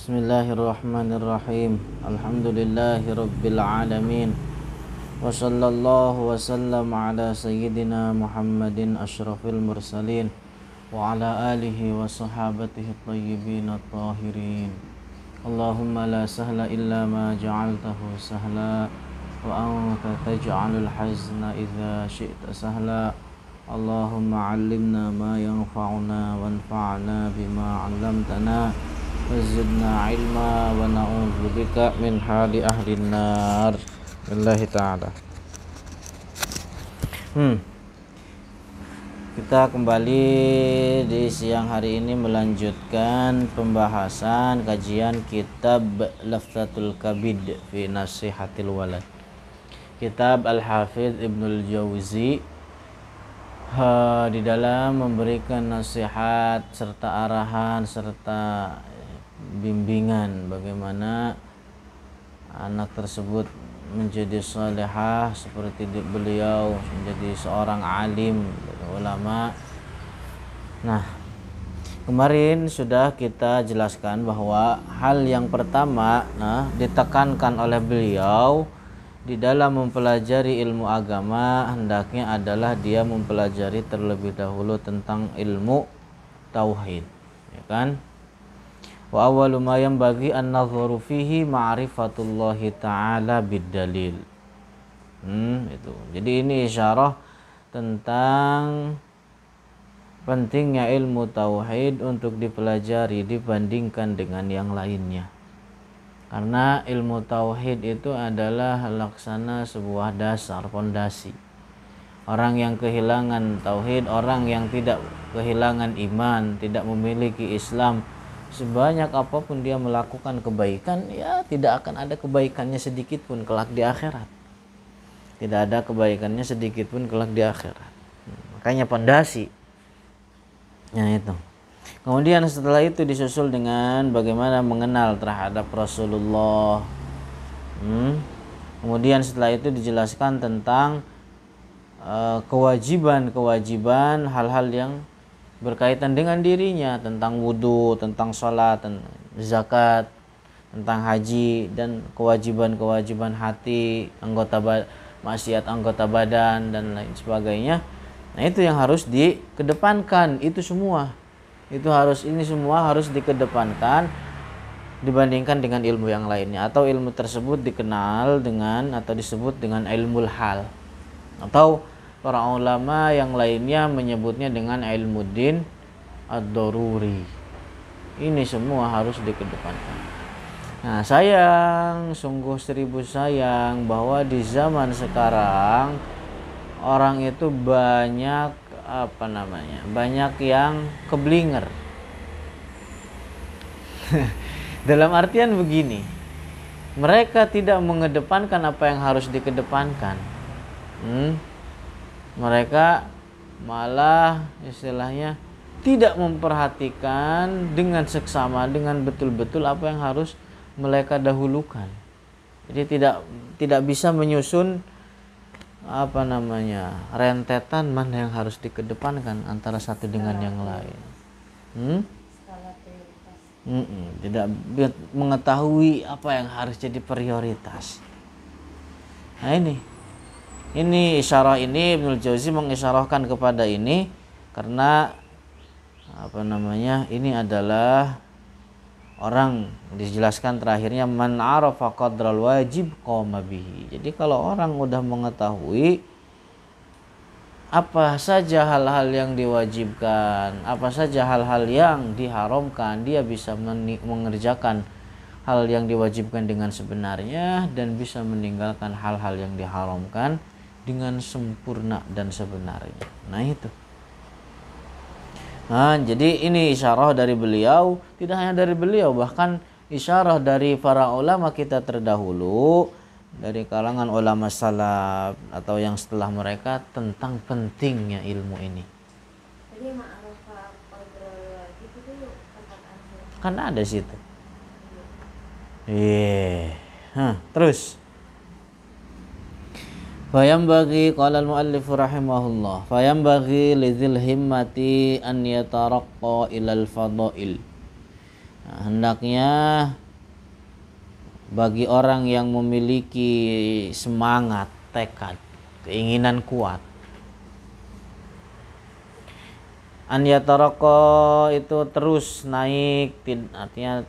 Bismillahirrahmanirrahim. Alhamdulillahi rabbil alamin. Wa sallallahu wa sallam ala sayyidina Muhammadin asyrafil mursalin wa ala alihi wa sahabatihi at-tayyibin at-tahirin. Allahumma la sahla illa ma ja'altahu sahla wa anta taj'alul hazna idza syi'ta sahla. Allahumma 'allimna ma yanfa'una wanfa'na bima 'allamtana wazidna ilma wa na'udzubika min hali ahlin nar. Billahi ta'ala. Kita kembali di siang hari ini melanjutkan pembahasan kajian kitab Lafzatul Kabid fi Nasihatil Walad, kitab Al-Hafidz Ibnul Jauzi, di dalam memberikan nasihat serta arahan serta bimbingan bagaimana anak tersebut menjadi salihah seperti beliau, menjadi seorang alim, ulama. Nah, kemarin sudah kita jelaskan bahwa hal yang pertama ditekankan oleh beliau di dalam mempelajari ilmu agama hendaknya adalah dia mempelajari terlebih dahulu tentang ilmu tauhid, ya kan? Wa awwalu ma yanbaghi an-nadhuru fihi ma'rifatullahi ta'ala bid-dalil. Itu. Jadi ini isyarah tentang pentingnya ilmu tauhid untuk dipelajari dibandingkan dengan yang lainnya. Karena ilmu tauhid itu adalah laksana sebuah dasar, fondasi. Orang yang kehilangan tauhid, orang yang tidak kehilangan iman, tidak memiliki Islam, sebanyak apapun dia melakukan kebaikan, ya tidak akan ada kebaikannya sedikit pun kelak di akhirat. Tidak ada kebaikannya sedikit pun kelak di akhirat. Makanya pondasi. Ya itu. Kemudian setelah itu disusul dengan bagaimana mengenal terhadap Rasulullah. Kemudian setelah itu dijelaskan tentang kewajiban-kewajiban hal-hal yang berkaitan dengan dirinya, tentang wudhu, tentang sholat, tentang zakat, tentang haji, dan kewajiban-kewajiban hati, maksiat anggota badan, dan lain sebagainya. Nah, itu yang harus dikedepankan, itu semua. Ini semua harus dikedepankan dibandingkan dengan ilmu yang lainnya, atau ilmu tersebut dikenal dengan atau disebut dengan ilmul hal, atau para ulama yang lainnya menyebutnya dengan ilmu din ad-daruri. Ini semua harus dikedepankan. Nah, sayang, sungguh seribu sayang bahwa di zaman sekarang orang itu banyak banyak yang keblinger. Dalam artian begini, mereka tidak mengedepankan apa yang harus dikedepankan. Mereka malah istilahnya tidak memperhatikan dengan seksama, dengan betul-betul apa yang harus mereka dahulukan. Jadi tidak bisa menyusun rentetan mana yang harus dikedepankan antara satu dengan yang lain. Tidak mengetahui apa yang harus jadi prioritas. Nah, ini isyarah ini Ibnul Jauzi mengisyarahkan kepada ini karena ini adalah orang, dijelaskan terakhirnya, man arafa qadral wajib qama bihi. Jadi kalau orang udah mengetahui apa saja hal-hal yang diwajibkan, apa saja hal-hal yang diharamkan, dia bisa mengerjakan hal yang diwajibkan dengan sebenarnya dan bisa meninggalkan hal-hal yang diharamkan dengan sempurna dan sebenarnya. Nah, itu. Nah, jadi ini isyarah dari beliau, tidak hanya dari beliau, bahkan isyarah dari para ulama kita terdahulu, dari kalangan ulama salaf atau yang setelah mereka, tentang pentingnya ilmu ini. Jadi ma'rifah qadrul wajib itu kan ada situ. Terus fayambaghi, qala al-muallif rahimahullah, fayambaghi lidzil himmati an yataraqqa ilal fadail Nah, hendaknya bagi orang yang memiliki semangat, tekad, keinginan kuat, an yataraqqa itu terus naik, artinya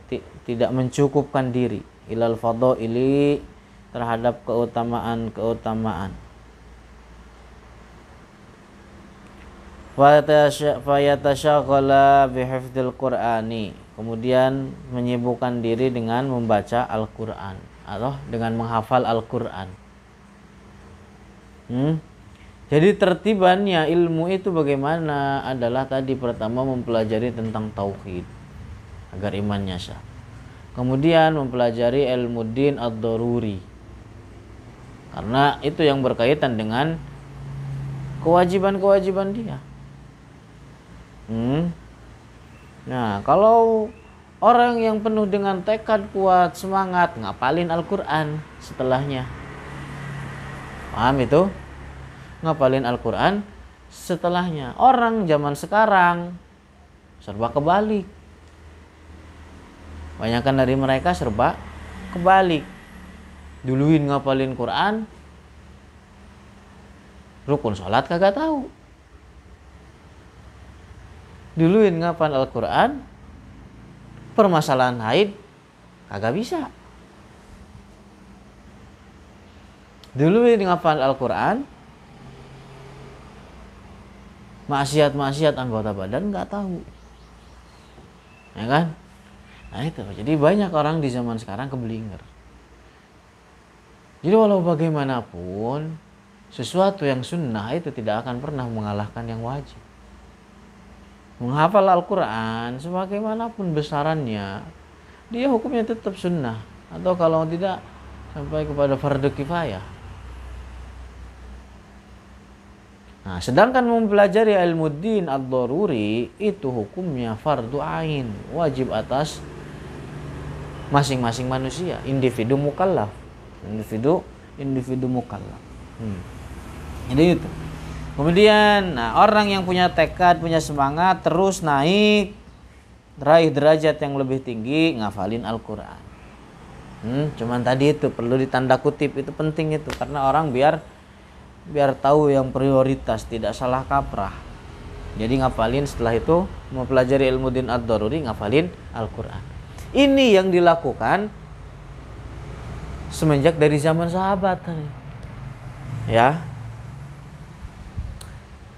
tidak mencukupkan diri, ilal fadhaili terhadap keutamaan-keutamaan. Fayatasyagghala bihifdzil Qur'ani, kemudian menyibukkan diri dengan membaca Al-Qur'an atau dengan menghafal Al-Qur'an. Jadi tertibannya ilmu itu bagaimana adalah tadi pertama mempelajari tentang tauhid agar imannya sah. Kemudian mempelajari ilmu din ad-daruri, karena itu yang berkaitan dengan kewajiban-kewajiban dia. Nah, kalau orang yang penuh dengan tekad kuat, semangat, ngapalin Al-Qur'an setelahnya. Paham itu? Ngapalin Al-Qur'an setelahnya. Orang zaman sekarang serba kebalik. Banyakan dari mereka serba kebalik. Duluin ngapalin Quran, rukun sholat kagak tahu. Duluin ngapal Al-Quran, permasalahan haid kagak bisa. Duluin ngapal Al-Quran, maksiat-maksiat anggota badan nggak tahu, ya kan? Nah itu, jadi banyak orang di zaman sekarang keblinger. Jadi walau bagaimanapun, sesuatu yang sunnah itu tidak akan pernah mengalahkan yang wajib. Menghafal Al-Quran sebagaimanapun besarannya, dia hukumnya tetap sunnah, atau kalau tidak sampai kepada fardu kifayah. Nah, sedangkan mempelajari ilmu din ad-daruri itu hukumnya fardu ain, wajib atas masing-masing manusia, individu mukallaf, individu mukallaf. Jadi itu. Kemudian, nah, orang yang punya tekad, punya semangat, terus naik, raih derajat yang lebih tinggi, ngafalin Al-Quran. Cuman tadi itu perlu ditanda kutip, itu penting itu, karena orang biar tahu yang prioritas, tidak salah kaprah. Jadi ngafalin, setelah itu mempelajari ilmu din ad-daruri, ngafalin Al-Quran. Ini yang dilakukan semenjak dari zaman sahabat, ya.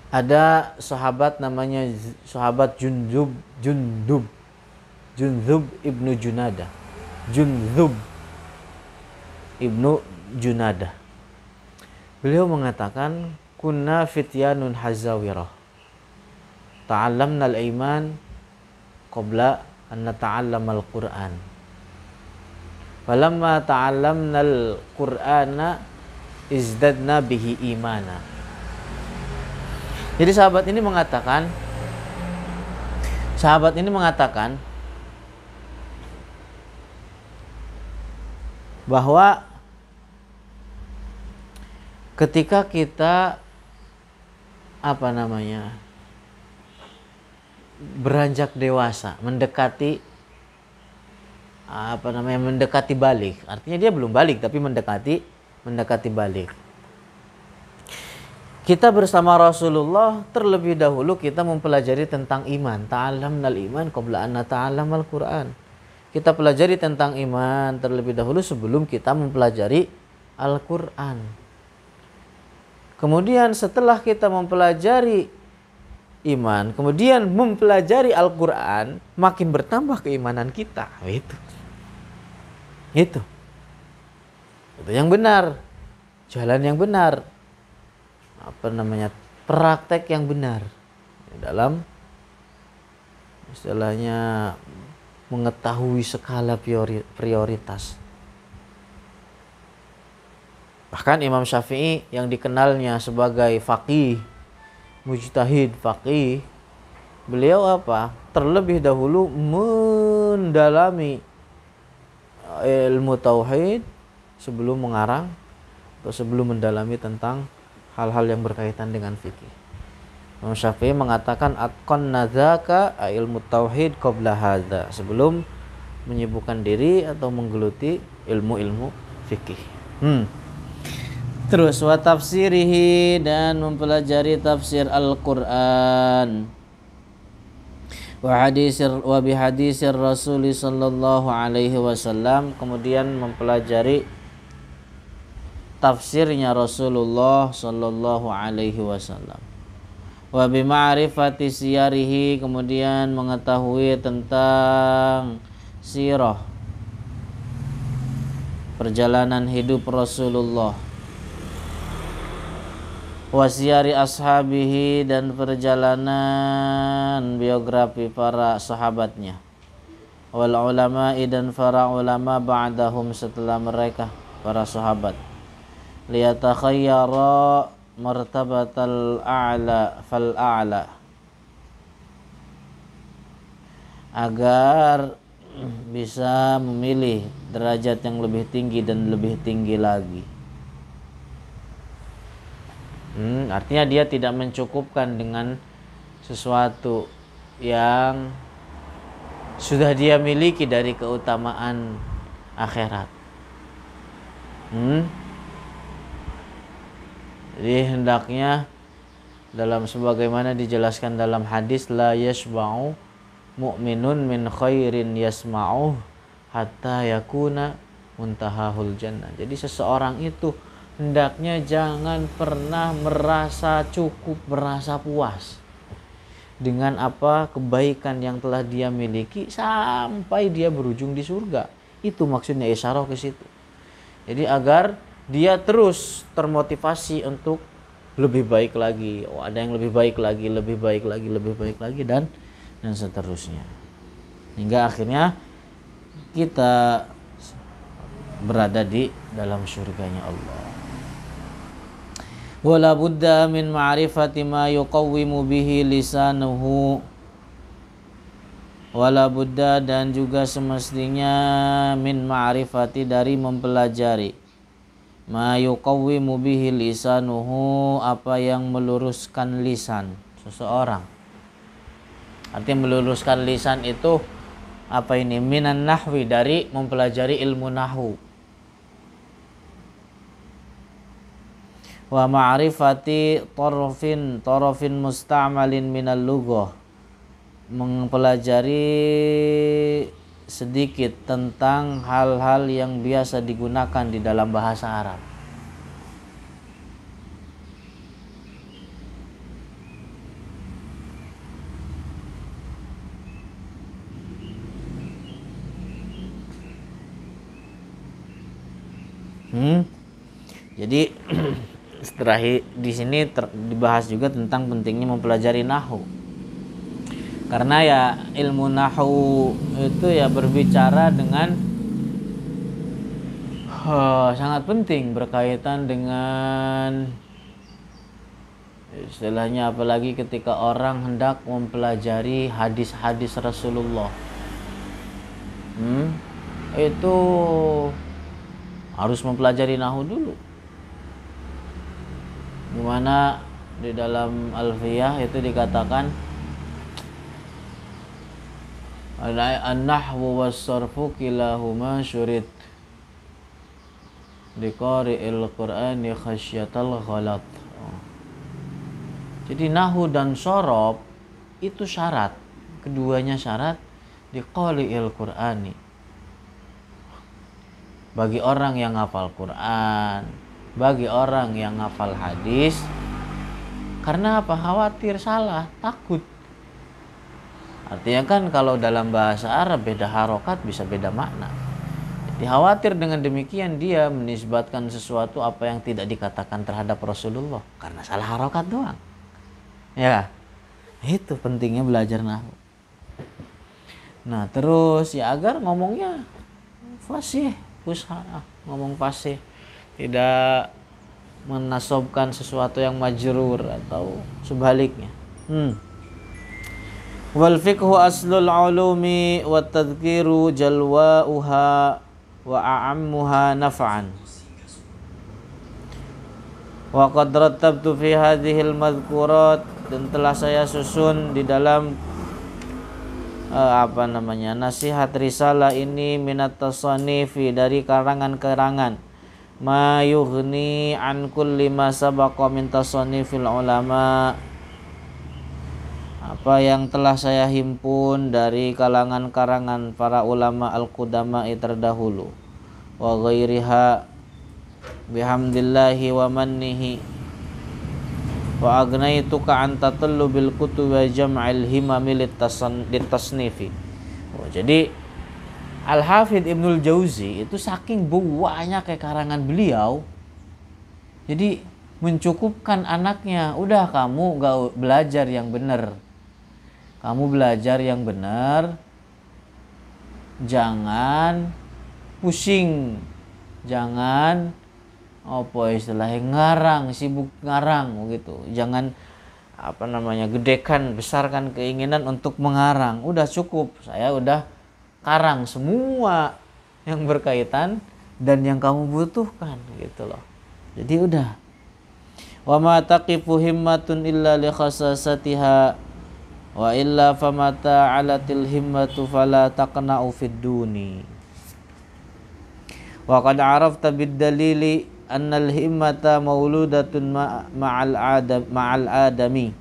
Ada sahabat namanya sahabat Jundub ibnu Junadah. Jundub ibnu Junadah. Beliau mengatakan, kunna fityanun hazawirah, ta'allamna al-iman qabla an nata'allama al-Qur'an. Falamma ta'allamna al-Qur'ana izdadna bihi imana. Jadi sahabat ini mengatakan bahwa ketika kita beranjak dewasa, mendekati balik, artinya dia belum balik tapi mendekati balik. Kita bersama Rasulullah terlebih dahulu kita mempelajari tentang iman. Ta'allamnal iman qabla an nata'allamal Qur'an. Kita pelajari tentang iman terlebih dahulu sebelum kita mempelajari Al-Qur'an. Kemudian setelah kita mempelajari iman, kemudian mempelajari Al-Qur'an, makin bertambah keimanan kita. Itu yang benar. Jalan yang benar. Praktek yang benar dalam istilahnya mengetahui skala prioritas. Bahkan Imam Syafi'i yang dikenalnya sebagai faqih, mujtahid faqih, beliau terlebih dahulu mendalami ilmu tauhid sebelum mengarang atau sebelum mendalami tentang hal-hal yang berkaitan dengan fikih. Imam Syafi'i mengatakan atqan nadzaka ilmu tauhid qabla hadza. Sebelum menyibukkan diri atau menggeluti ilmu-ilmu fikih. Terus wa tafsirihi, dan mempelajari tafsir Al-Qur'an. Wa bihadisir Rasul sallallahu alaihi wasallam, kemudian mempelajari tafsirnya Rasulullah sallallahu alaihi wasallam. Wa bima'rifati siyarihi, kemudian mengetahui tentang sirah, perjalanan hidup Rasulullah. Wasiyari ashabihi, dan perjalanan biografi para sahabatnya. Wal ulama'i, dan para ulama ba'dahum, setelah mereka, para sahabat. Liyatakhayyara martabatal a'la fal a'la, agar bisa memilih derajat yang lebih tinggi dan lebih tinggi lagi. Artinya dia tidak mencukupkan dengan sesuatu yang sudah dia miliki dari keutamaan akhirat. Jadi hendaknya dalam sebagaimana dijelaskan dalam hadis, la yashba'u mu'minun min khairin yasma'uh hatta yakuna muntahahul jannah. Jadi seseorang itu hendaknya jangan pernah merasa cukup, merasa puas dengan apa kebaikan yang telah dia miliki sampai dia berujung di surga. Itu maksudnya isyarah ke situ. Jadi agar dia terus termotivasi untuk lebih baik lagi. Oh, ada yang lebih baik lagi, lebih baik lagi, lebih baik lagi, dan seterusnya. Hingga akhirnya kita berada di dalam surganya Allah. Wala budda min ma'rifati ma yuqawwimu bihi lisanuhu. Wala budda, dan juga semestinya, min ma'rifati, dari mempelajari, ma yuqawwimu bihi lisanuhu, apa yang meluruskan lisan seseorang. Artinya meluruskan lisan itu apa ini? Minan nahwi, dari mempelajari ilmu nahwu. Wa ma'rifati tarafin musta'malin minal lughah, mempelajari sedikit tentang hal-hal yang biasa digunakan di dalam bahasa Arab. Jadi setelah di sini dibahas juga tentang pentingnya mempelajari nahwu. Karena ya ilmu nahwu itu ya berbicara dengan sangat penting, berkaitan dengan istilahnya, apalagi ketika orang hendak mempelajari hadis-hadis Rasulullah. Itu harus mempelajari nahwu dulu. Dimana di dalam Alfiyah itu dikatakan an-nahwu was-sarfu kilahuma syurid liqari'il Qur'ani khasyatal ghalat. Jadi nahwu dan shorob itu syarat, keduanya syarat liqari'il Qur'ani, bagi orang yang hafal Quran, bagi orang yang hafal hadis. Karena apa? Khawatir salah, takut. Artinya kan kalau dalam bahasa Arab beda harokat bisa beda makna. Jadi khawatir dengan demikian dia menisbatkan sesuatu apa yang tidak dikatakan terhadap Rasulullah karena salah harokat doang. Ya, itu pentingnya belajar nahwu. Nah terus ya agar ngomongnya fasih, fusha, ngomong fasih, tidak menasobkan sesuatu yang majrur atau sebaliknya. Wal fiqhu aslul ulumi wa tadhkiru jalwa'uha wa a'ammuha naf'an. Wa qad rattabtu fi hadhil madhkurat, dan telah saya susun di dalam nasihat risalah ini minat tasanifi, dari karangan-karangan, ma yughni an kulli ma sabaqa min tasanifil ulama, apa yang telah saya himpun dari kalangan-karangan para ulama al-qudama'i terdahulu, wa ghairiha bihamdillahi wa mannihi, wa agnaituka an tatallubil kutub wa jam'il himami litasnifi. Jadi Al-Hafidh Ibnul Jauzi itu saking banyak kayak karangan beliau, jadi mencukupkan anaknya, udah kamu gak belajar yang benar, kamu belajar yang benar, jangan pusing, jangan istilahnya ngarang, sibuk ngarang gitu, jangan gedekan, besarkan keinginan untuk mengarang, udah cukup, saya udah karang semua yang berkaitan dan yang kamu butuhkan gitu loh. Jadi udah, wa ma taqifu himmatun illa li khasasatiha wa illa famata alatil himmatu fala taqna'u fid duni wa qad arafta bid dalili annal himmata mauludatun ma'al adami.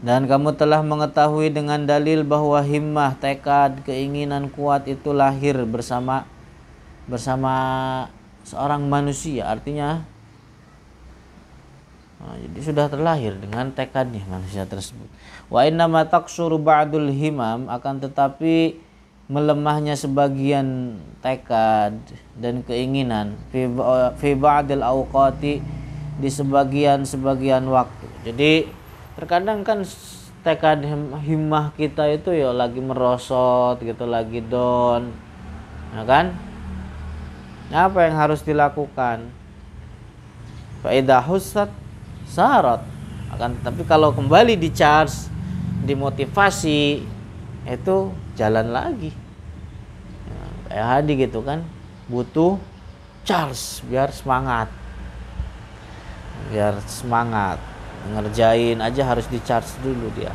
Dan kamu telah mengetahui dengan dalil bahwa himmah, tekad, keinginan kuat itu lahir bersama seorang manusia. Artinya jadi sudah terlahir dengan tekadnya manusia tersebut. Wa innama taqsuru ba'dul himam, akan tetapi melemahnya sebagian tekad dan keinginan fi ba'dil awqati, di sebagian waktu. Jadi terkadang kan tekad himmah kita itu ya lagi merosot gitu, lagi down, ya kan? Apa yang harus dilakukan? Fa idza hussat sarat. Tapi kalau kembali di charge, dimotivasi, itu jalan lagi. Kayak Hadi gitu kan, butuh charge biar semangat. Ngerjain aja harus di charge dulu dia.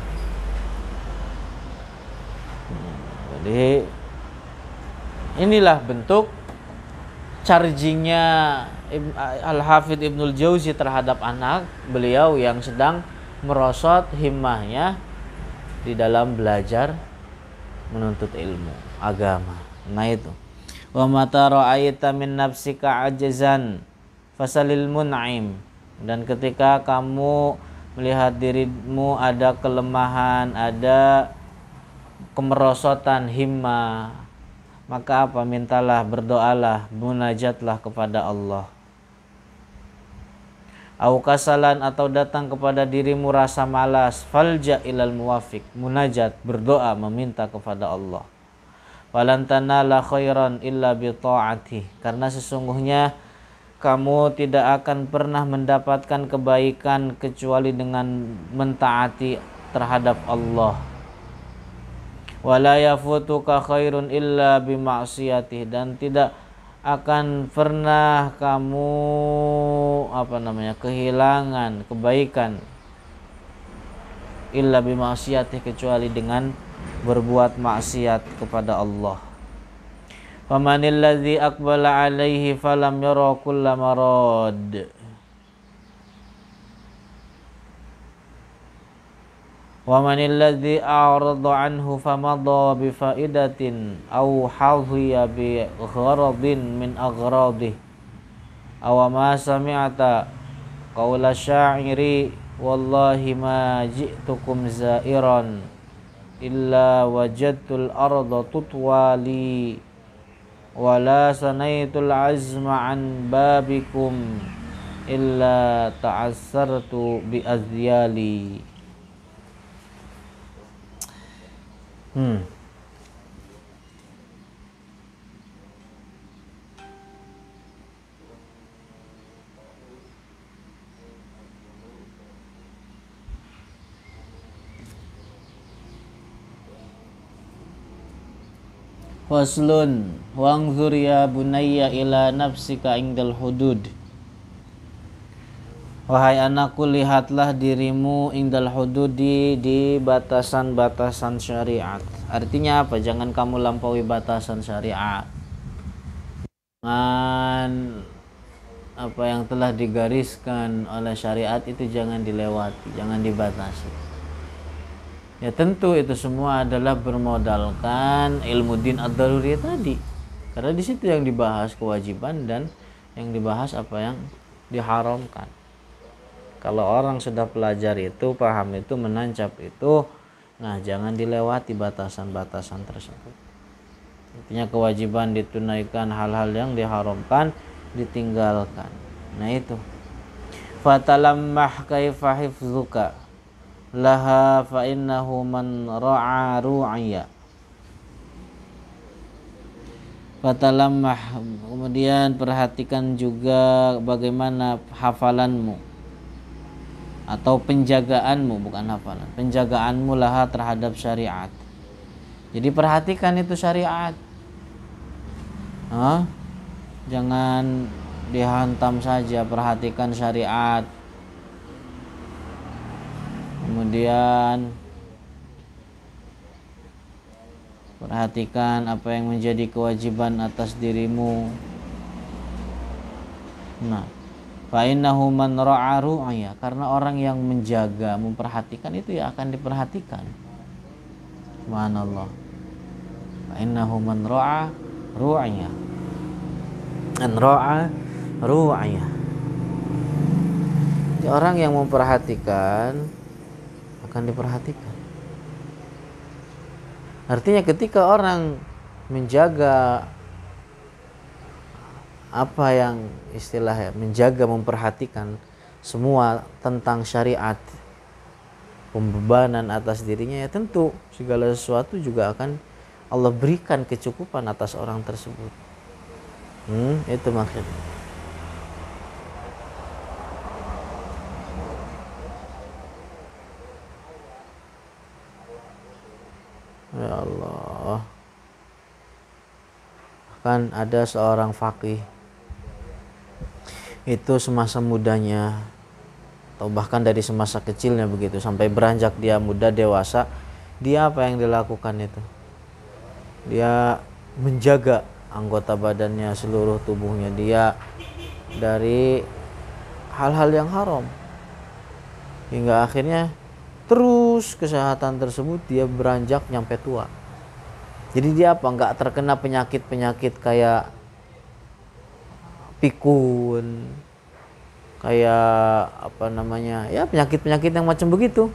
Jadi inilah bentuk chargingnya Al-Hafidh Ibnul Jauzi terhadap anak beliau yang sedang merosot himmahnya di dalam belajar menuntut ilmu agama. Nah itu, wa mata ra'aita min nafsika ajzan fasalil mun'im, dan ketika kamu melihat dirimu ada kelemahan, ada kemerosotan himmah, maka apa? Mintalah, berdoalah, munajatlah kepada Allah. Au kasalan, atau datang kepada dirimu rasa malas, falja ilal muwafiq, munajat, berdoa, meminta kepada Allah. Walan tanala khairan illa bi ta'ati, karena sesungguhnya kamu tidak akan pernah mendapatkan kebaikan kecuali dengan mentaati terhadap Allah. Wala yafutuka khairun illa bi ma'siyatih, dan tidak akan pernah kamu kehilangan kebaikan illa bi ma'siyatih, kecuali dengan berbuat maksiat kepada Allah. Famanil ladzi aqbala alaihi falam yara kulla marad, wa manil ladzi a'rada anhu famadha bi faidatin aw hadhiya bi gharadin min aghradihi aw ma sami'ta qaula sya'iri wallahi ma ji'tukum za'iran illa wajadtul arda tutwali wala sanaitul azma an babikum illa ta'assartu bi azyali. Faslun, wangzur ya bunayya ila nafsika indal hudud. Wahai anakku, lihatlah dirimu indal hududi, di batasan-batasan syariat. Artinya apa? Jangan kamu lampaui batasan syariat. Jangan apa yang telah digariskan oleh syariat itu jangan dilewati, jangan dibatasi. Ya tentu itu semua adalah bermodalkan ilmu din ad-daruri tadi. Karena di situ yang dibahas kewajiban dan yang dibahas apa yang diharamkan. Kalau orang sudah pelajari itu, paham itu, menancap itu, nah jangan dilewati batasan-batasan tersebut. Artinya kewajiban ditunaikan, hal-hal yang diharamkan ditinggalkan. Nah itu. Fatalammah kaifa hifzuka laha fa innahu man ra'a ru'ya. Fatalammah, kemudian perhatikan juga bagaimana hafalanmu atau penjagaanmu, bukan hafalan, penjagaanmu laha terhadap syariat. Jadi perhatikan itu syariat. Jangan dihantam saja, perhatikan syariat. Kemudian perhatikan apa yang menjadi kewajiban atas dirimu. Nah, fa innahu man ra'a ru'ya, karena orang yang menjaga, memperhatikan itu ya akan diperhatikan. Subhanallah. Fa innahu man ra'a ru'ya. An ra'a ru'ya. Jadi orang yang memperhatikan akan diperhatikan. Artinya ketika orang menjaga apa yang istilahnya menjaga, memperhatikan semua tentang syariat, pembebanan atas dirinya, ya tentu segala sesuatu juga akan Allah berikan kecukupan atas orang tersebut. Itu maksudnya. Ya Allah. Kan ada seorang faqih itu semasa mudanya atau bahkan dari semasa kecilnya begitu sampai beranjak dia muda dewasa, dia apa yang dilakukan itu? Dia menjaga anggota badannya, seluruh tubuhnya dia dari hal-hal yang haram. Hingga akhirnya terus kesehatan tersebut dia beranjak nyampe tua. Jadi dia apa? Nggak terkena penyakit-penyakit kayak pikun, kayak apa namanya, ya penyakit-penyakit yang macam begitu.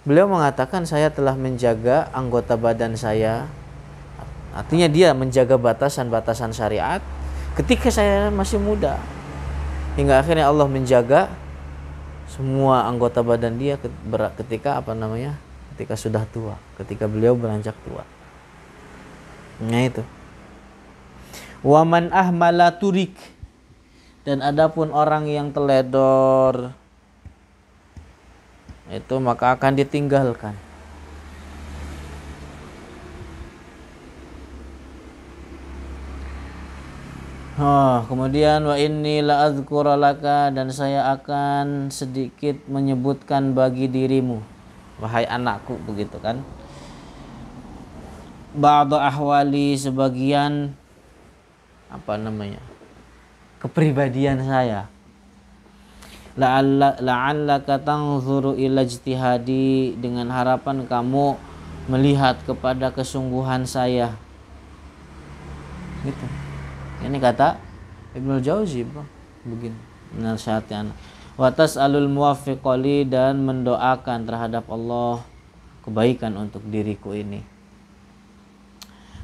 Beliau mengatakan saya telah menjaga anggota badan saya. Artinya dia menjaga batasan-batasan syariat ketika saya masih muda. Hingga akhirnya Allah menjaga semua anggota badan dia ketika apa namanya? Ketika sudah tua, ketika beliau beranjak tua. Nah itu. Waman ahmala turik, dan adapun orang yang teledor itu maka akan ditinggalkan. Kemudian wa inni la adzkura laka, dan saya akan sedikit menyebutkan bagi dirimu, wahai anakku, begitu kan, ba'da ahwali, sebagian apa namanya, kepribadian saya. La'allaka tanzuru ila ijtihadi, dengan harapan kamu melihat kepada kesungguhan saya. Gitu. Ini kata Ibnul Jauzi begini nasihatnya anak. Wa tas'alul muwaffiqali, dan mendoakan terhadap Allah kebaikan untuk diriku ini.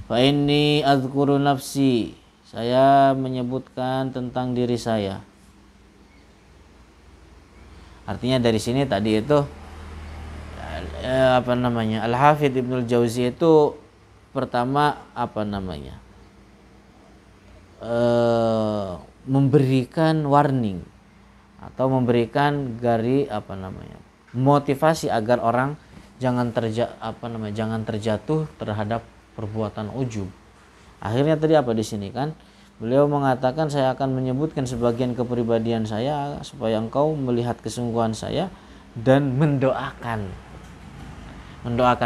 Fa inni adzkuru nafsi, saya menyebutkan tentang diri saya. Artinya dari sini tadi itu apa namanya, Al-Hafidz Ibnul Jauzi itu pertama apa namanya, memberikan warning atau memberikan motivasi agar orang jangan terjatuh terhadap perbuatan ujub. Akhirnya tadi apa di sini kan, Beliau mengatakan, saya akan menyebutkan sebagian kepribadian saya supaya engkau melihat kesungguhan saya dan mendoakan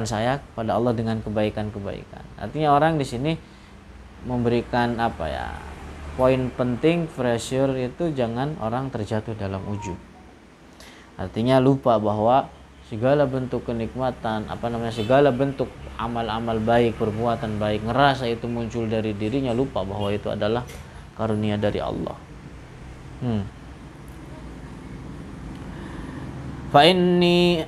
saya kepada Allah dengan kebaikan-kebaikan. Artinya orang di sini memberikan poin penting, pressure itu jangan orang terjatuh dalam ujub. Artinya lupa bahwa segala bentuk kenikmatan, segala bentuk amal-amal baik, perbuatan baik, ngerasa itu muncul dari dirinya, lupa bahwa itu adalah karunia dari Allah. Fa inni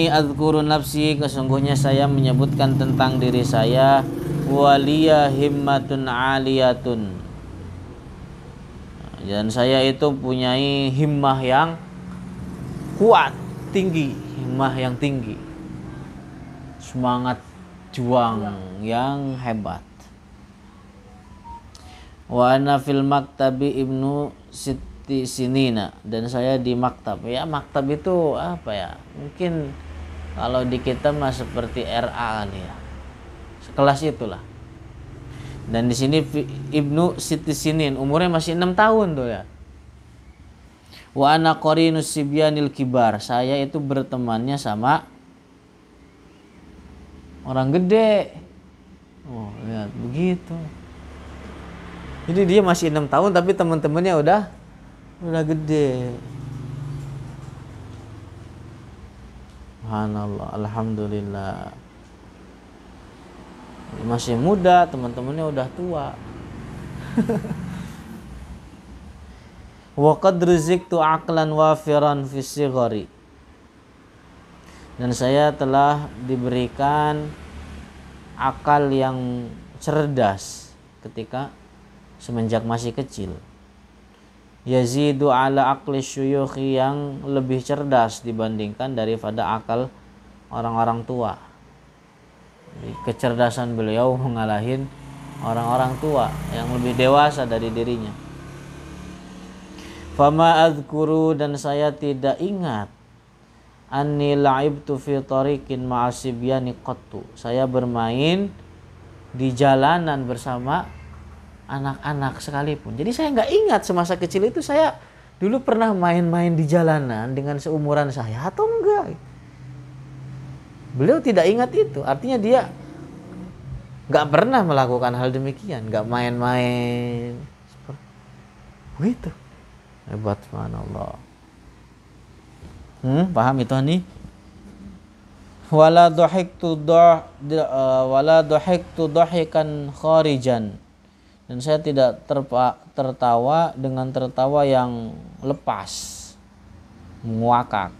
adzkuru nafsi, kesungguhnya saya menyebutkan tentang diri saya, waliya himmatun aliyatun, dan saya itu punyai himmah yang kuat, tinggi, himmah yang tinggi, semangat juang yang hebat. Wa ana fil maktabi ibnu sitti sinina, dan saya di maktab. Ya, maktab itu mungkin kalau di kita mah seperti RA nih ya, sekelas itulah. Dan di sini ibnu sitti sinin, umurnya masih 6 tahun tuh ya. Wa ana qarinus sibyanil kibar, saya itu bertemannya sama orang gede. Oh, lihat begitu. Jadi dia masih 6 tahun tapi teman-temannya udah gede. Subhanallah, alhamdulillah. Masih muda, teman-temannya udah tua. Wa qad rizqtu aqlan wafiran fi sighari, dan saya telah diberikan akal yang cerdas ketika semenjak masih kecil. Yazidu ala aqli syuyukhi, yang lebih cerdas dibandingkan daripada akal orang-orang tua. Jadi, kecerdasan beliau mengalahin orang-orang tua yang lebih dewasa dari dirinya. Fama adzkuru, dan saya tidak ingat, anni la'ibtu fi tariqin ma'asibyani qattu, saya bermain di jalanan bersama anak-anak sekalipun. Jadi saya nggak ingat semasa kecil itu saya dulu pernah main-main di jalanan dengan seumuran saya atau enggak. Beliau tidak ingat itu, artinya dia nggak pernah melakukan hal demikian, nggak main-main. Begitu. Hebat, subhanallah. Paham itu nih? Wala dhahiktu dhahikan kharijan, dan saya tidak tertawa dengan tertawa yang lepas, muakak.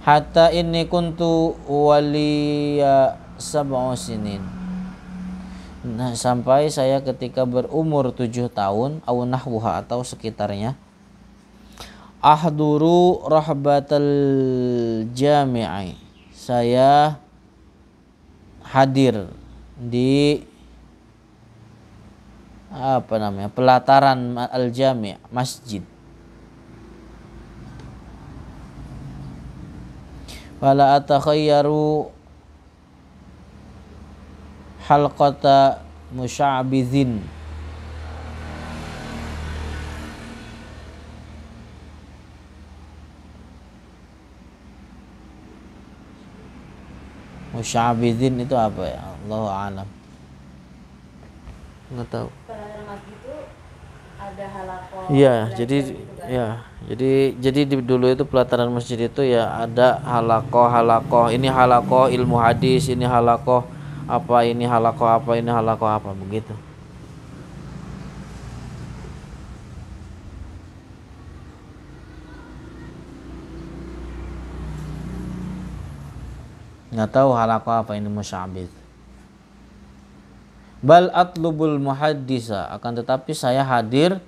Hatta inni kuntu waliya sab'u sinin, nah sampai saya ketika berumur 7 tahun, au nahwuha, atau sekitarnya, ahduru rahbatal jami'i, saya hadir di pelataran al-jami', masjid. Wala atakhayyaru halqata musya'bidhin, musya'bidhin itu apa ya? Allahu a'lam. Enggak tahu. Itu ada halakoh. Iya, jadi dulu itu pelataran masjid itu ya ada halakoh. Ini halakoh ilmu hadis, ini halakoh apa, ini halakoh apa, ini halakoh apa, begitu. Nggak tahu halakoh apa ini musya'bid. Bal atlubul muhaddisa, akan tetapi saya hadir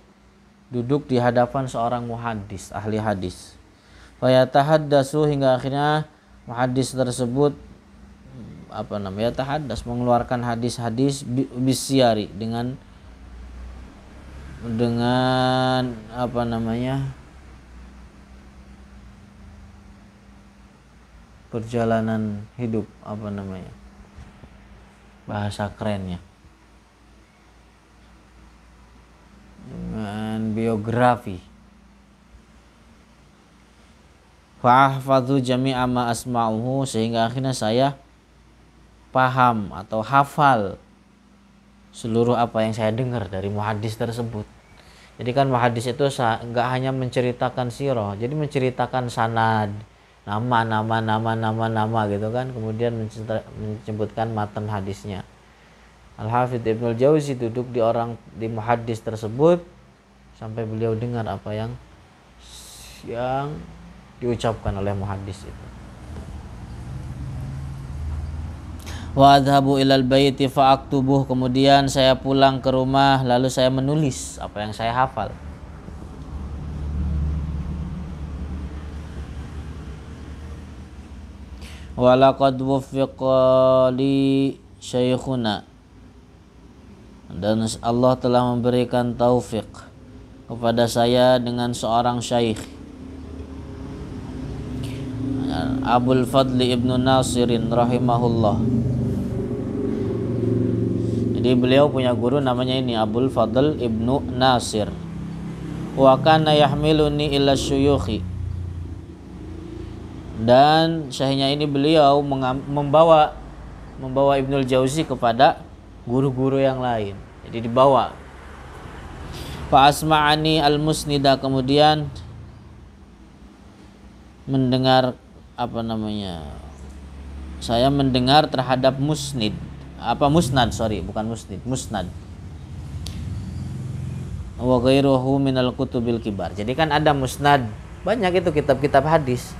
duduk di hadapan seorang muhaddis, ahli hadis. Fa yatahaddasu, hingga akhirnya muhaddis tersebut tahaddas, mengeluarkan hadis-hadis bisyari, dengan perjalanan hidup, apa namanya, bahasa kerennya, dengan biografi. Fa'ahfadhu jami'a ma asma'uhu, sehingga akhirnya saya paham atau hafal seluruh apa yang saya dengar dari muhaddis tersebut. Jadi kan muhaddis itu nggak hanya menceritakan sirah, jadi menceritakan sanad, nama gitu kan, kemudian menyebutkan matan hadisnya. Al-Hafidz Ibnul Jauzi duduk di muhaddis tersebut sampai beliau dengar apa yang diucapkan oleh muhaddis itu. Wa adhabu ilal baiti fa'aktubuh, kemudian saya pulang ke rumah lalu saya menulis apa yang saya hafal. Wa laqad wuffiqa li syaikhuna, dan Allah telah memberikan taufik kepada saya dengan seorang syaikh, Abul Fadli Ibnu Nasirin rahimahullah. Jadi beliau punya guru namanya ini Abul Fadl Ibnu Nasir. Wa kana yahmiluni ila syuyukhi, dan syekhnya ini beliau membawa Ibnul Jauzi kepada guru-guru yang lain. Jadi dibawa. Fa asma'ani al-musnida, kemudian mendengar apa namanya, saya mendengar terhadap musnad, wa ghairuhu minal kutubil kibar. Jadi kan ada musnad, banyak itu kitab-kitab hadis.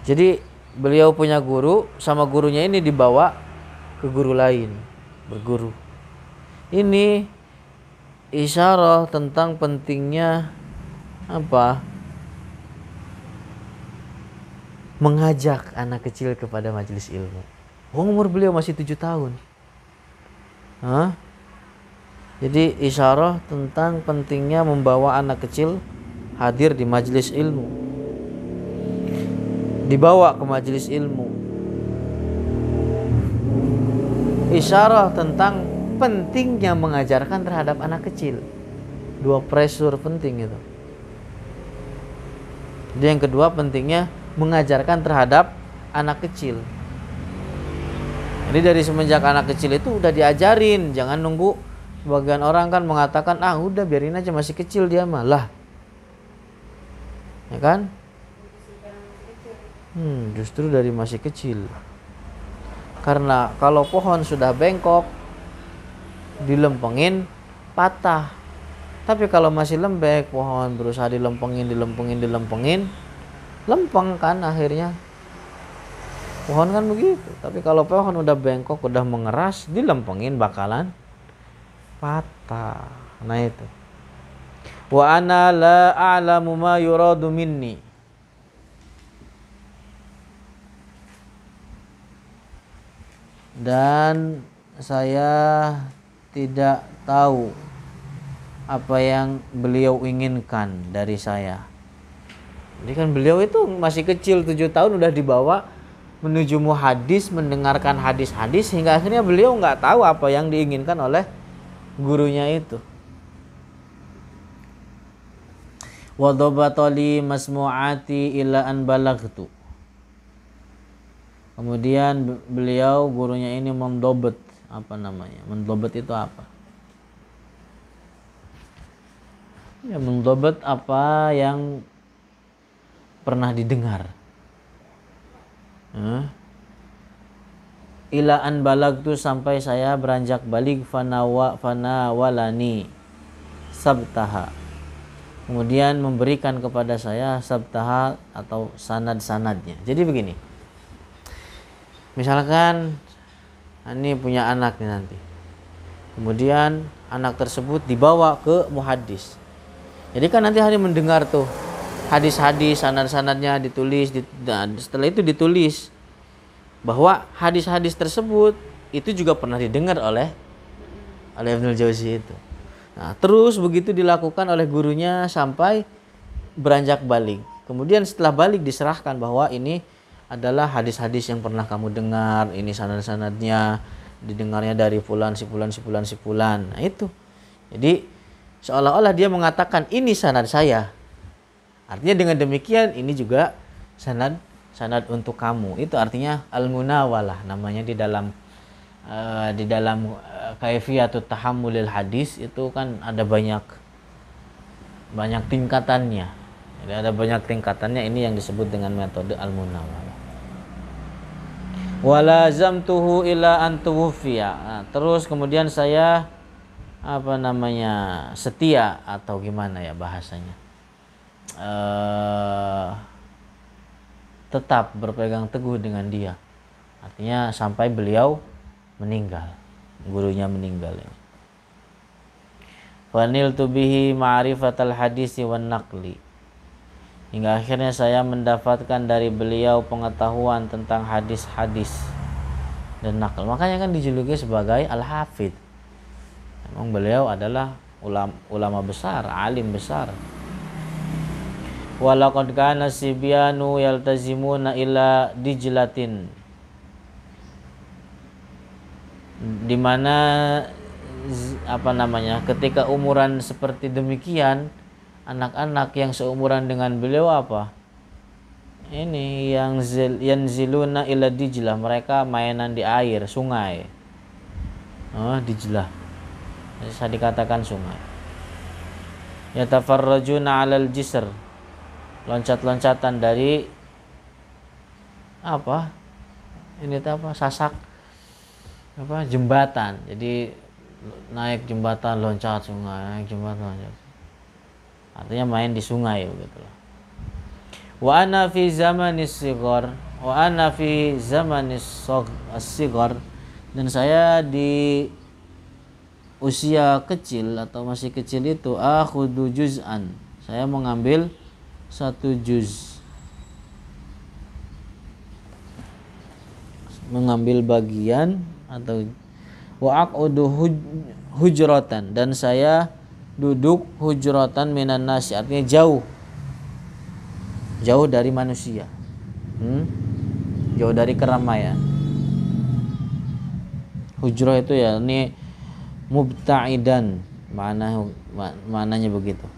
Jadi beliau punya guru, sama gurunya ini dibawa ke guru lain, berguru. Ini isyarah tentang pentingnya apa? Mengajak anak kecil kepada majelis ilmu. Umur beliau masih 7 tahun. Jadi isyarah tentang pentingnya membawa anak kecil hadir di majelis ilmu. Dibawa ke majelis ilmu. Isyarah tentang pentingnya mengajarkan terhadap anak kecil. 2 pressure penting itu. Jadi yang kedua pentingnya mengajarkan terhadap anak kecil. Jadi dari semenjak anak kecil itu udah diajarin, jangan nunggu. Sebagian orang kan mengatakan, udah biarin aja masih kecil dia malah. Ya kan? Justru dari masih kecil. Karena kalau pohon sudah bengkok, dilempengin patah. Tapi kalau masih lembek, pohon berusaha dilempengin, lempeng kan akhirnya. Pohon kan begitu. Tapi kalau pohon udah bengkok, udah mengeras, dilempengin bakalan patah. Nah itu. Wa ana la a'lamu ma yuradu minni. Dan saya tidak tahu apa yang beliau inginkan dari saya. Jadi kan beliau itu masih kecil, 7 tahun udah dibawa menuju muhaddis, mendengarkan hadis-hadis, hingga akhirnya beliau nggak tahu apa yang diinginkan oleh gurunya itu. Wa dhabatali masmu'ati ila an balagtu. Kemudian beliau gurunya ini mendobet, apa namanya? Mendobet itu apa? Ya, mendobet apa yang pernah didengar. Ila an balagtu, sampai saya beranjak balik, fanawalani sabtaha. Kemudian memberikan kepada saya sabtaha atau sanad-sanadnya. Jadi begini. Misalkan ini punya anak nih nanti. Kemudian anak tersebut dibawa ke muhaddis. Jadi kan nanti hari mendengar tuh hadis-hadis, sanad-sanadnya ditulis, dan setelah itu ditulis bahwa hadis-hadis tersebut itu juga pernah didengar oleh Ibnul Jauzi itu. Nah, terus begitu dilakukan oleh gurunya sampai beranjak balik. Kemudian setelah balik diserahkan bahwa ini adalah hadis-hadis yang pernah kamu dengar, ini sanad-sanadnya didengarnya dari fulan si fulan si fulan si fulan. Nah, itu. Jadi seolah-olah dia mengatakan ini sanad saya. Artinya dengan demikian ini juga sanad untuk kamu. Itu artinya al-munawalah namanya di dalam kaifiyatut tahammulil hadis itu kan ada banyak tingkatannya. Jadi ada banyak tingkatannya, ini yang disebut dengan metode al-munawalah. Walazamtuhu ila an tuwfiya. Nah, terus kemudian saya setia atau gimana ya bahasanya? Tetap berpegang teguh dengan dia. Artinya sampai beliau meninggal, gurunya meninggal ini. Faniltu bihi ma'rifatal hadisi wan naqli. Hingga akhirnya saya mendapatkan dari beliau pengetahuan tentang hadis-hadis dan naql. Makanya kan dijuluki sebagai al-hafidh. Memang beliau adalah ulama besar, alim besar. Walaqad kana sibyanu yaltazimuna ila dijlatin. Di mana ketika umuran seperti demikian, anak-anak yang seumuran dengan beliau ini yang yanziluna ila dijlah, mereka mainan di air, sungai. Dijlah bisa dikatakan sungai. Yatafarrajuna 'alal jisr, loncat-loncatan dari sasak jembatan. Jadi naik jembatan loncat sungai, naik jembatan loncat. Artinya main di sungai begitu. Wa ana fi zamanis sighar, dan saya di usia kecil atau masih kecil itu akhudhu juz'an, saya mengambil satu juz, mengambil bagian, atau wa aq'udu hujratan, dan saya duduk hujratan minan nasi, artinya jauh dari manusia, jauh dari keramaian. Hujrah itu ya ini mubta'idan, maknanya begitu.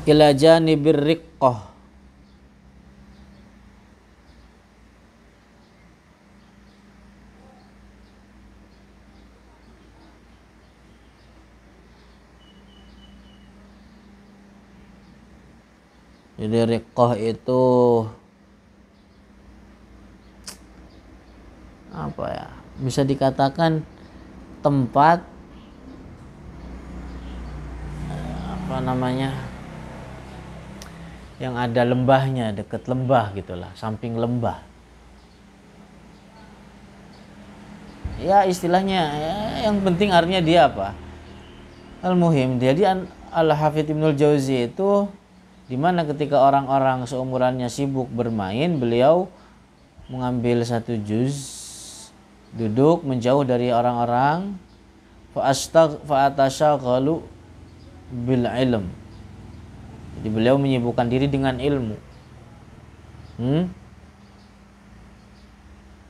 Ila janibir riqqah, jadi riqqah itu bisa dikatakan tempat yang ada lembahnya, dekat lembah gitulah, samping lembah. Ya istilahnya yang penting artinya dia al-muhim. Jadi Al-Hafidz Ibnul Jauzi itu dimana ketika orang-orang seumurannya sibuk bermain, beliau mengambil satu juz, duduk menjauh dari orang-orang, fa'atashaghalu bil ilm. Jadi beliau menyibukkan diri dengan ilmu.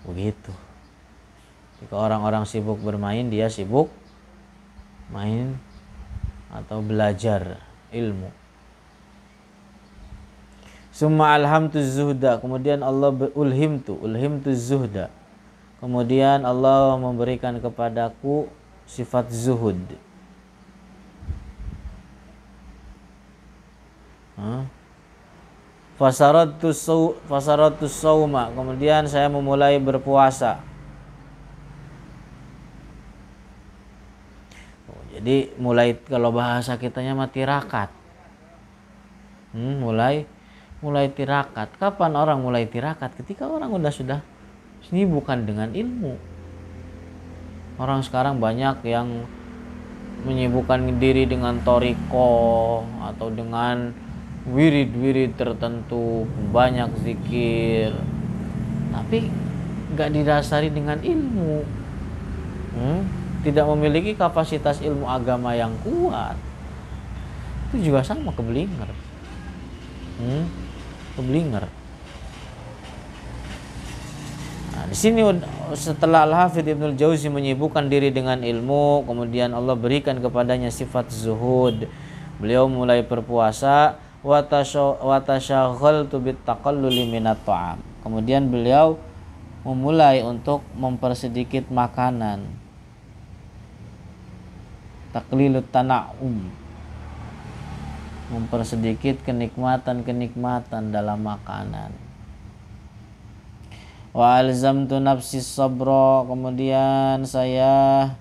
Begitu. Jika orang-orang sibuk bermain, dia sibuk main atau belajar ilmu. Summa alhamtu zuhda, kemudian Allah ulhimtu zuhda. Kemudian Allah memberikan kepadaku sifat zuhud. Fasaratu sauma, kemudian saya memulai berpuasa. Jadi mulai, kalau bahasa kitanya tirakat. Mulai tirakat. Kapan orang mulai tirakat? Ketika orang sudah bukan dengan ilmu. Orang sekarang banyak yang menyibukkan diri dengan toriko atau dengan wirid-wirid tertentu, banyak zikir, tapi gak didasari dengan ilmu. tidak memiliki kapasitas ilmu agama yang kuat, itu juga sama keblinger. Keblinger. Nah, di sini setelah Al-Hafidz Ibnul Jauzi menyibukkan diri dengan ilmu, kemudian Allah berikan kepadanya sifat zuhud. Beliau mulai berpuasa, wa tasyaghaltu bit taqalluli minat ta'am. Kemudian beliau memulai untuk mempersedikit makanan. Taqlilut tana'um. Mempersedikit kenikmatan-kenikmatan dalam makanan. Wa alzamtu nafsi sabra, kemudian saya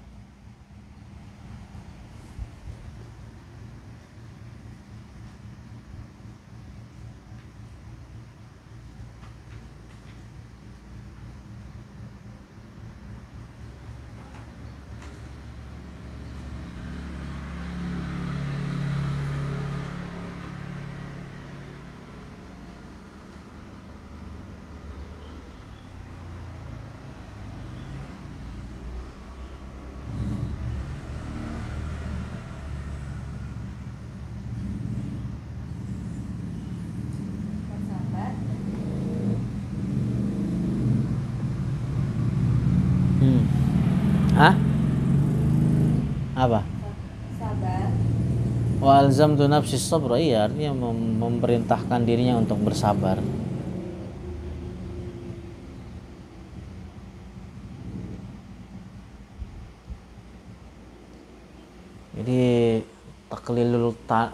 Sabar. Apa? Sabar. Wa alzamtu nafsi sabra, iya artinya memerintahkan dirinya untuk bersabar. Jadi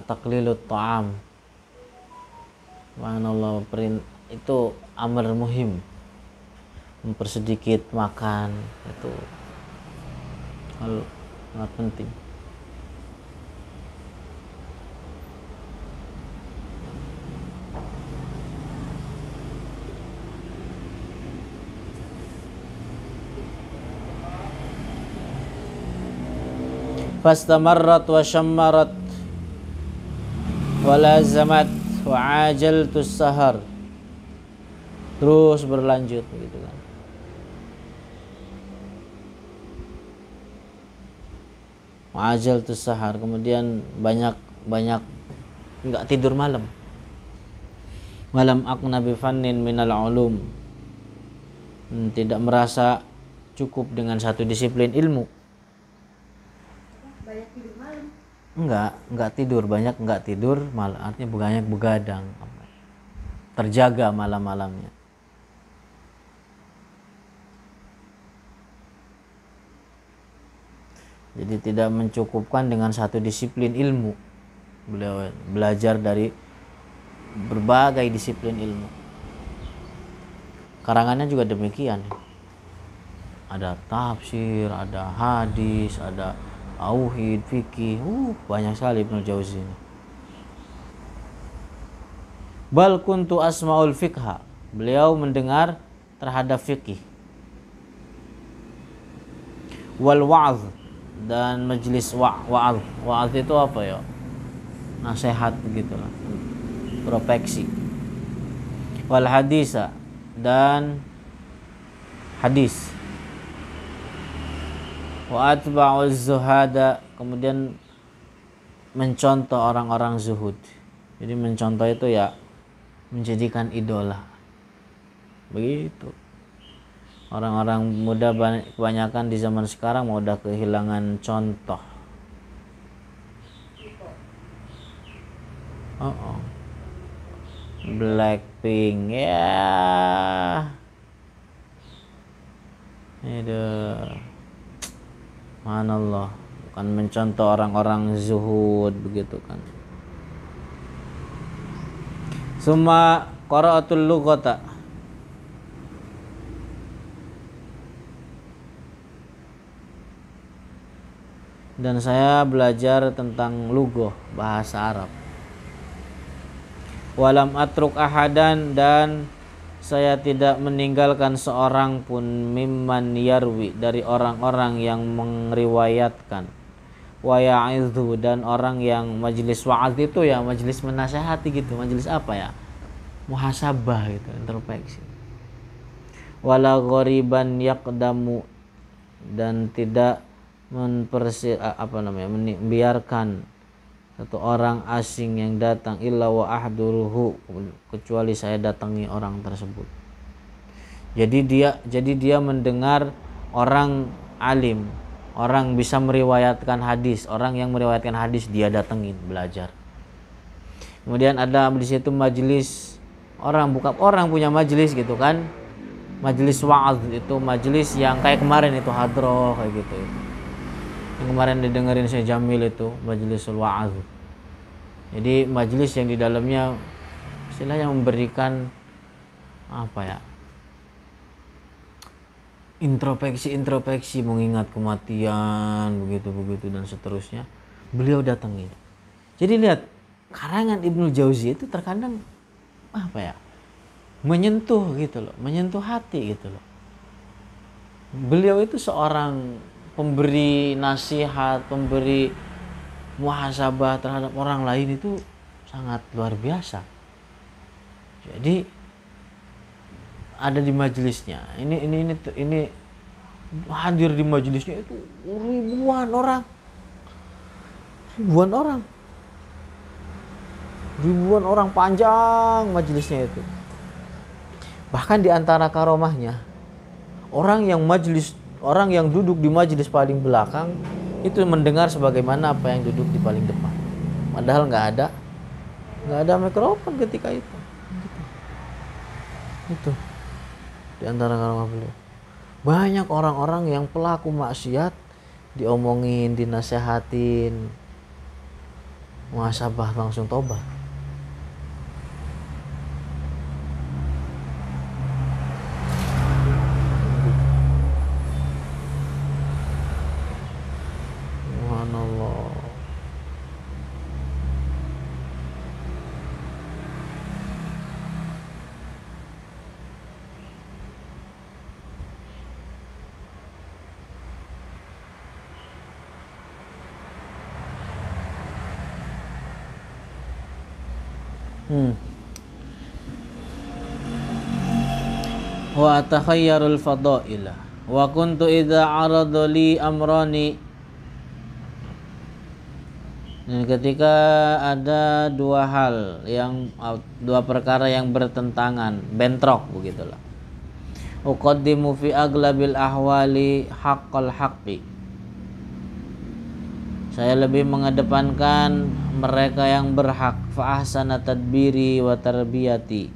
taklilut ta'am. Subhanallah, itu amar muhim. Mempersedikit makan itu hal sangat penting. Fastamarrat wa syammarat wa lazamat wa ajaltu sahar. Terus berlanjut begitu kan. Wa ajaltu sahar, kemudian banyak enggak tidur malam. Malam aqna bi fannin minal ulum. Tidak merasa cukup dengan satu disiplin ilmu. Banyak tidur malam. Enggak tidur, banyak enggak tidur, malah artinya banyak begadang. Terjaga malam-malamnya. Jadi tidak mencukupkan dengan satu disiplin ilmu. Beliau belajar dari berbagai disiplin ilmu. Karangannya juga demikian. Ada tafsir, ada hadis, ada tauhid, fikih, banyak sekali Ibnu Jauzi ini. Bal kuntu asma'ul fiqha. Beliau mendengar terhadap fikih. Wal wa'z, dan majelis wa'az. Wa'az itu apa ya? Nasihat begitulah. Propeksi. Wal hadisa, dan hadis. Wa atba'uz zuhada, kemudian mencontoh orang-orang zuhud. Jadi mencontoh itu ya menjadikan idola. Begitu. Orang-orang muda kebanyakan di zaman sekarang mau udah kehilangan contoh. Blackpink ya. Aduh. Subhanallah, bukan mencontoh orang-orang zuhud begitu kan. Summa qara'atul lughata, dan saya belajar tentang lughah, bahasa Arab. Walam atruk ahadan, dan saya tidak meninggalkan seorang pun mimman yarwi, dari orang-orang yang meriwayatkan. Wa ya'idhu, dan orang yang majelis wa'ad itu ya majelis menasihati gitu, majelis apa ya? Muhasabah gitu, introspeksi. Wala ghoriban yaqdamu, dan tidak membiarkan satu orang asing yang datang illa wa ahduruhu, kecuali saya datangi orang tersebut. Jadi dia mendengar orang alim, orang bisa meriwayatkan hadis, orang yang meriwayatkan hadis dia datengin belajar. Kemudian ada di situ majelis orang punya majelis gitu kan. Majelis wa'az itu majelis yang kayak kemarin itu hadroh kayak gitu. Yang kemarin didengerin Syekh Jamil itu majelisul wa'az. Jadi majelis yang di dalamnya istilahnya memberikan apa ya? Introspeksi mengingat kematian begitu dan seterusnya. Beliau datangin. Jadi lihat karangan Ibnu Jauzi itu terkadang apa ya? Menyentuh gitu loh, menyentuh hati gitu loh. Beliau itu seorang pemberi nasihat, pemberi muhasabah terhadap orang lain itu sangat luar biasa. Jadi ada di majelisnya. Ini hadir di majelisnya itu ribuan orang panjang majelisnya itu. Bahkan di antara karomahnya, orang yang duduk di majelis paling belakang itu mendengar sebagaimana apa yang duduk di paling depan. Padahal nggak ada mikrofon ketika itu. Itu di antara karomah beliau. Banyak orang-orang yang pelaku maksiat diomongin, dinasehatin, muhasabah langsung tobat. Wa atakhayyarul fadaila wa kuntu idza arada li amrani. Dan ketika ada dua perkara yang bertentangan, bentrok begitulah. Uqaddimu fi aglabil ahwali haqqal haqqi. Saya lebih mengedepankan mereka yang berhak, fa ahsana tadbiri wa tarbiyati,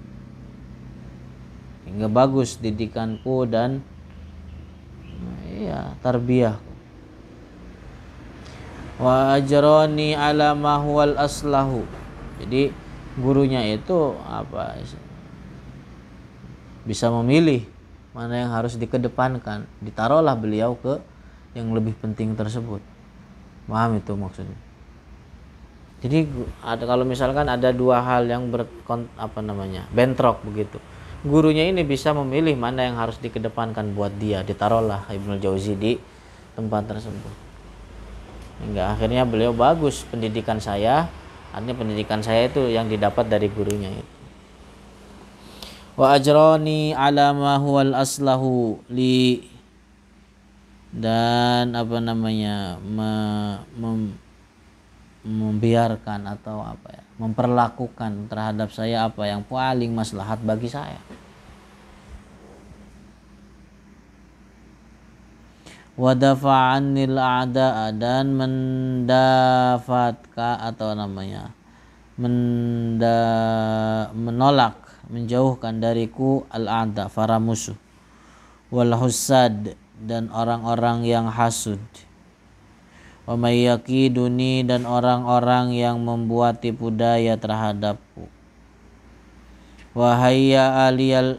hingga bagus didikanku dan tarbiyahku. Wa ajrani ala ma huwal aslahu. Jadi gurunya itu bisa memilih mana yang harus dikedepankan, ditaruhlah beliau ke yang lebih penting tersebut. Paham itu maksudnya? Jadi kalau misalkan ada dua hal yang bentrok begitu, gurunya ini bisa memilih mana yang harus dikedepankan buat dia, ditaruhlah Ibnu Jauzi di tempat tersebut. Hingga akhirnya beliau bagus pendidikan saya, artinya pendidikan saya itu yang didapat dari gurunya itu. Wa ajrani ala ma huwal aslahu li, dan membiarkan atau memperlakukan terhadap saya apa yang paling maslahat bagi saya. Wa dafa'anil a'da'a, dan menolak, menjauhkan dariku al-a'da, para musuh, wal husad, dan orang-orang yang hasud, wa may yakiduni, dan orang-orang yang membuat tipu daya terhadapku, wa hayya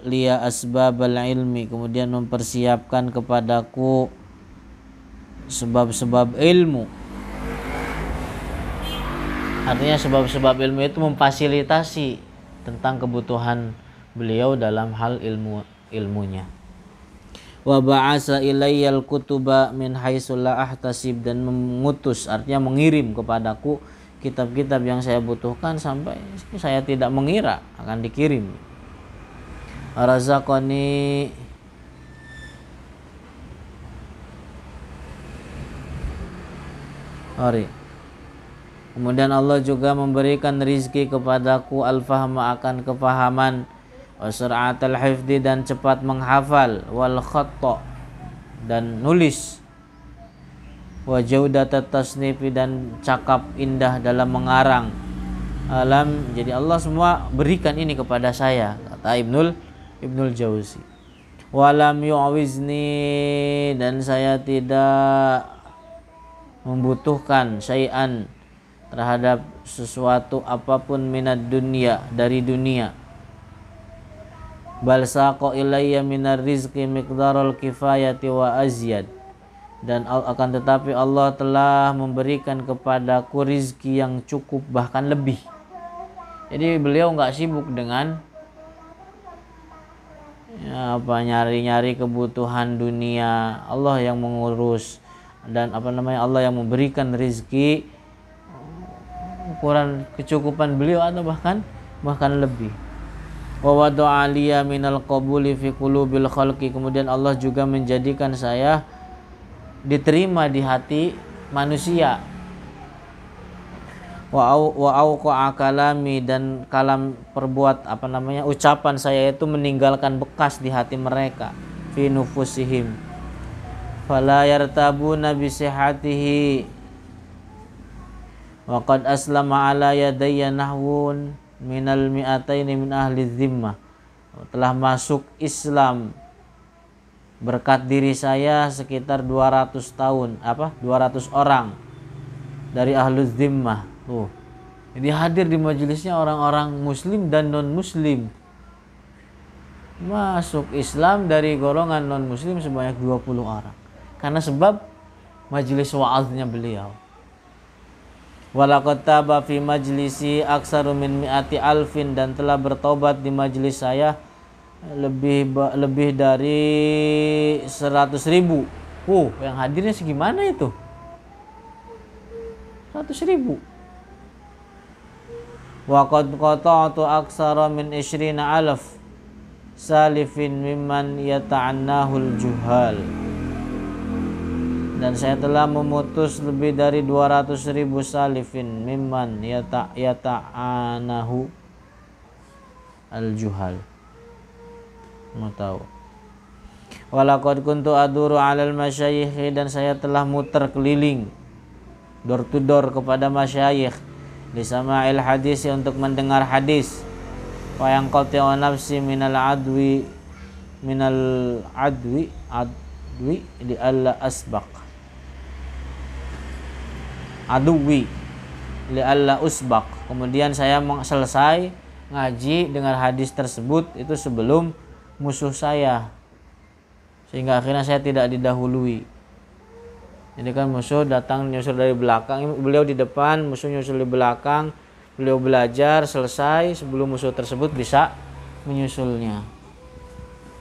liya asbabal ilmi, kemudian mempersiapkan kepadaku sebab-sebab ilmu. Artinya sebab-sebab ilmu itu memfasilitasi tentang kebutuhan beliau dalam hal ilmunya. Wa ba'asa ilayyal kutuba min haitsu la ahtasib, dan mengutus, artinya mengirim kepadaku kitab-kitab yang saya butuhkan sampai saya tidak mengira akan dikirim. Razaqani Sorry. Kemudian Allah juga memberikan rizki kepadaku al-fahma akan kefahaman, wa sur'atal hifdi dan cepat menghafal, wal khatta dan nulis, wa jaudatat tasnifi dan cakap indah dalam mengarang. Jadi Allah semua berikan ini kepada saya, kata Ibnul Jauzi. Walam yu'awizni dan saya tidak membutuhkan syai'an terhadap sesuatu apapun minad dunya dari dunia. Bal saqa ilayya minar rizqi miqdarul kifayati wa azyad. Dan akan tetapi Allah telah memberikan kepadaku rizki yang cukup bahkan lebih. Jadi beliau nggak sibuk dengan nyari-nyari kebutuhan dunia. Allah yang mengurus dan Allah yang memberikan rizki ukuran kecukupan beliau atau bahkan lebih. Wa wada'a liya minal qabuli fi qulubil khalqi. Kemudian Allah juga menjadikan saya diterima di hati manusia. Wa auqa kalami dan kalam ucapan saya itu meninggalkan bekas di hati mereka, fi nufusihim. Fala yartabuna bi sihhatihi wa qad aslama ala yadayya nahwun minal mi'ataini min ahli dhimmah. Telah masuk Islam berkat diri saya sekitar 200 orang dari ahlu dhimmah. Jadi hadir di majelisnya orang-orang muslim dan non muslim. Masuk Islam dari golongan non muslim sebanyak 20 orang. Karena sebab majelis wa'aznya beliau. Walaqad taba fi majlisi aksaru min mi'ati alfin dan telah bertobat di majelis saya lebih dari 100.000. Yang hadirnya segimana itu? 100.000. Wa qad qata'tu aksara min 20,000 salifin mimman yata'annahul juhal. Dan saya telah memutus lebih dari 200.000 salifin mimman yata'anahu al-juhal. Mau tahu. Walaqad kuntu aduru 'alal masyayikh dan saya telah muter keliling door to door kepada masyayikh di sama'il hadis untuk mendengar hadis. Wa yang qati'u nafsi minal adwi li alla asbaq. Aduwi li alla usbaq. Kemudian saya selesai ngaji dengan hadis tersebut itu sebelum musuh saya, sehingga akhirnya saya tidak didahului. Jadi kan musuh datang nyusul dari belakang, beliau di depan, musuh nyusul di belakang. Beliau belajar selesai sebelum musuh tersebut bisa menyusulnya.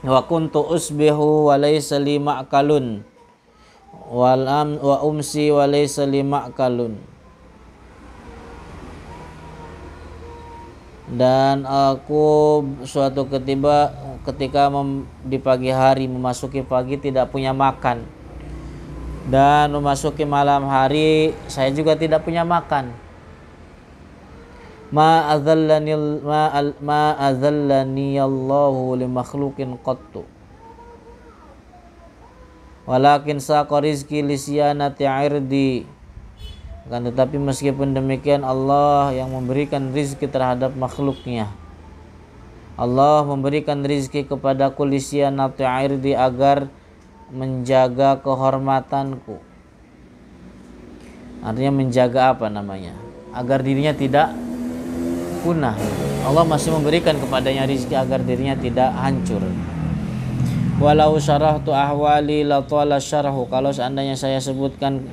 Wa kuntu usbihu wa laysa li ma'kalun wa umsi wa laysa li ma'kalun. Dan aku suatu ketika di pagi hari memasuki pagi tidak punya makan, dan memasuki malam hari saya juga tidak punya makan. Ma azallani Allahu li makhluqin qattu walakin saqa rizqi li siyanati irdi. Akan tetapi meskipun demikian Allah yang memberikan rizki terhadap makhluknya. Allah memberikan rizki kepadaku li siyanati irdi agar menjaga kehormatanku. Artinya menjaga agar dirinya tidak punah. Allah masih memberikan kepadanya rizki agar dirinya tidak hancur. Walau syarahtu ahwali la tala syarahu. Kalau seandainya saya sebutkan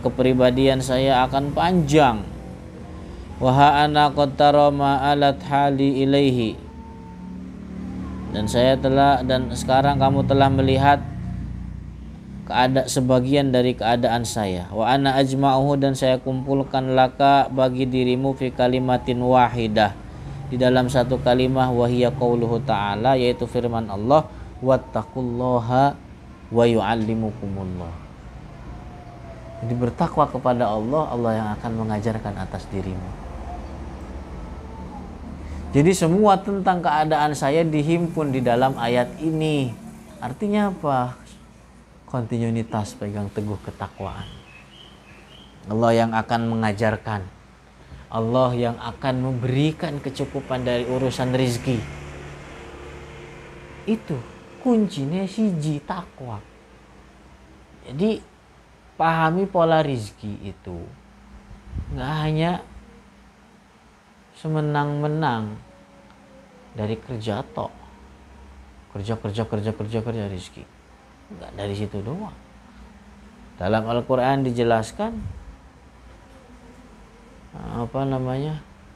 kepribadian saya akan panjang. Wa ana qad tara ma alat hali ilaihi. Dan sekarang kamu telah melihat sebagian dari keadaan saya. Wa ana ajma'uhu dan saya kumpulkan laka bagi dirimu fi kalimatin wahidah, di dalam satu kalimah, wahiyya qauluhu ta'ala, yaitu firman Allah, wattaqullaha wa yu'allimukumullah. Jadi bertakwa kepada Allah, Allah yang akan mengajarkan atas dirimu. Jadi semua tentang keadaan saya dihimpun di dalam ayat ini. Artinya apa? Kontinuitas, pegang teguh ketakwaan. Allah yang akan mengajarkan. Allah yang akan memberikan kecukupan dari urusan rizki. Itu kuncinya siji, takwa. Jadi pahami pola rizki itu. Nggak hanya semenang-menang dari kerja tok. Kerja rizki. Enggak dari situ doang. Dalam Al-Qur'an dijelaskan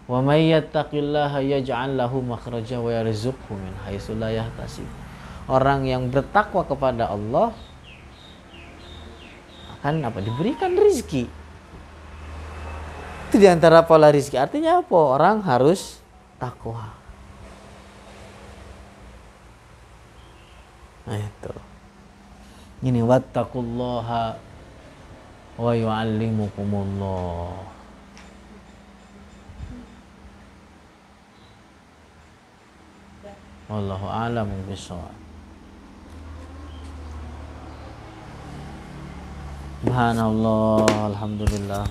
wa may yattaqillaha yaj'al lahu makhraja wa yarzuqhu min haitsu la yahtasib. Orang yang bertakwa kepada Allah akan diberikan rizki. Itu diantara pola rizki. Artinya apa? Orang harus takwa. Nah itu. Ini wattaqullaha wa yu'allimukumullah. Wallahu a'lam bishawab. Subhanallah, alhamdulillah.